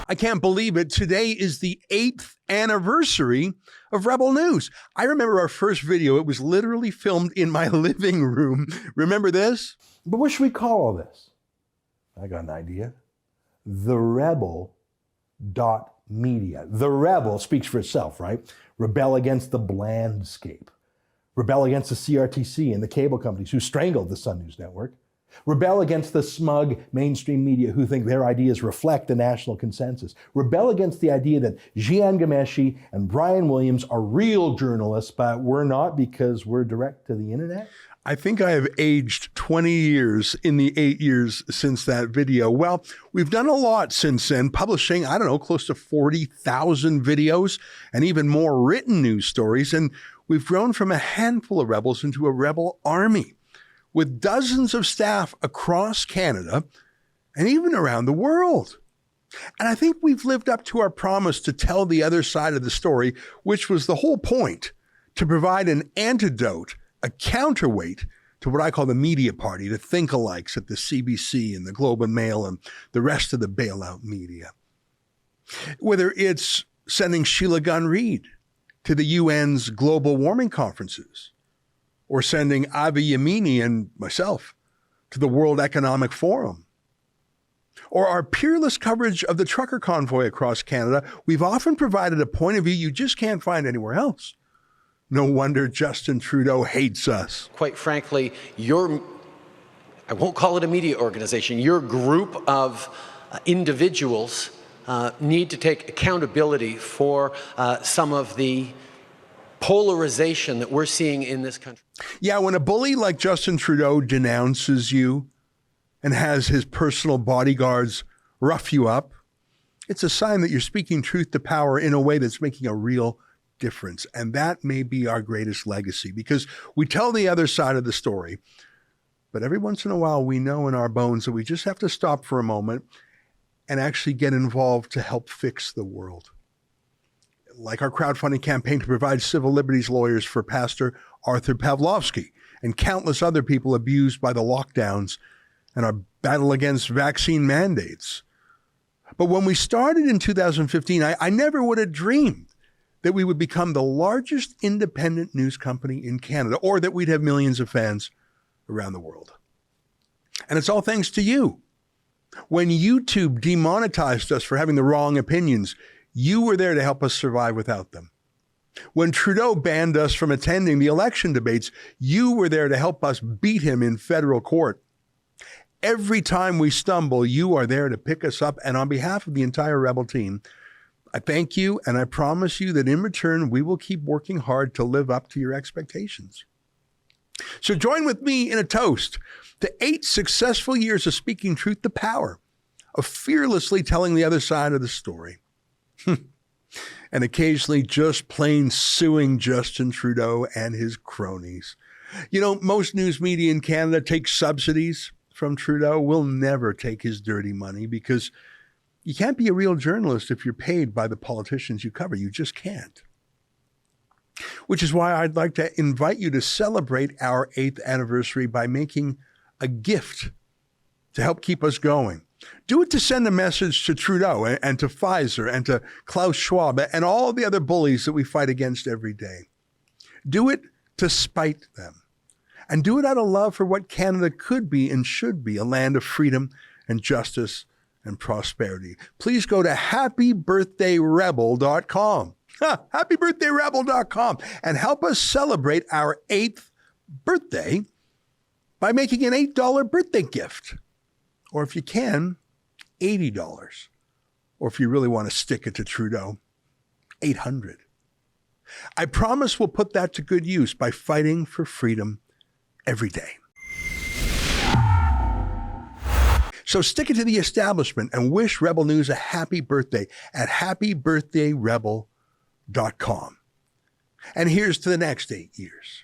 I can't believe it. Today is the 8th anniversary of Rebel News. I remember our first video. It was literally filmed in my living room. Remember this? But what should we call all this? I got an idea. The Rebel .media. The Rebel speaks for itself, right? Rebel against the blandscape. Rebel against the CRTC and the cable companies who strangled the Sun News Network. Rebel against the smug mainstream media who think their ideas reflect the national consensus. Rebel against the idea that Jian Ghomeshi and Brian Williams are real journalists, but we're not because we're direct to the internet. I think I have aged 20 years in the 8 years since that video. Well, we've done a lot since then, publishing, close to 40,000 videos and even more written news stories. And we've grown from a handful of rebels into a rebel army, with dozens of staff across Canada and even around the world. And I think we've lived up to our promise to tell the other side of the story, which was the whole point, to provide an antidote, a counterweight to what I call the media party, the think-alikes at the CBC and the Globe and Mail and the rest of the bailout media. Whether it's sending Sheila Gunn-Reid to the UN's global warming conferences, or sending Avi Yamini and myself to the World Economic Forum, or our peerless coverage of the trucker convoy across Canada, we've often provided a point of view you just can't find anywhere else. No wonder Justin Trudeau hates us. Quite frankly, I won't call it a media organization, your group of individuals need to take accountability for some of the polarization that we're seeing in this country. Yeah, when a bully like Justin Trudeau denounces you and has his personal bodyguards rough you up, it's a sign that you're speaking truth to power in a way that's making a real difference. And that may be our greatest legacy, because we tell the other side of the story, but every once in a while we know in our bones that we just have to stop for a moment and actually get involved to help fix the world. Like our crowdfunding campaign to provide civil liberties lawyers for Pastor Arthur Pavlovsky and countless other people abused by the lockdowns, and our battle against vaccine mandates. But when we started in 2015, I never would have dreamed that we would become the largest independent news company in Canada, or that we'd have millions of fans around the world. And it's all thanks to you. When YouTube demonetized us for having the wrong opinions, you were there to help us survive without them. When Trudeau banned us from attending the election debates, you were there to help us beat him in federal court. Every time we stumble, you are there to pick us up. And on behalf of the entire Rebel team, I thank you, and I promise you that in return, we will keep working hard to live up to your expectations. So join with me in a toast to 8 successful years of speaking truth to power, of fearlessly telling the other side of the story, and occasionally just plain suing Justin Trudeau and his cronies. You know, most news media in Canada takes subsidies from Trudeau. We'll never take his dirty money, because you can't be a real journalist if you're paid by the politicians you cover. You just can't. Which is why I'd like to invite you to celebrate our 8th anniversary by making a gift to help keep us going. Do it to send a message to Trudeau and to Pfizer and to Klaus Schwab and all the other bullies that we fight against every day. Do it to spite them. And do it out of love for what Canada could be and should be, a land of freedom and justice and prosperity. Please go to happybirthdayrebel.com. Happybirthdayrebel.com, and help us celebrate our 8th birthday by making an $8 birthday gift. Or if you can, $80. Or if you really want to stick it to Trudeau, $800. I promise we'll put that to good use by fighting for freedom every day. So stick it to the establishment and wish Rebel News a happy birthday at happybirthdayrebel.com. And here's to the next 8 years.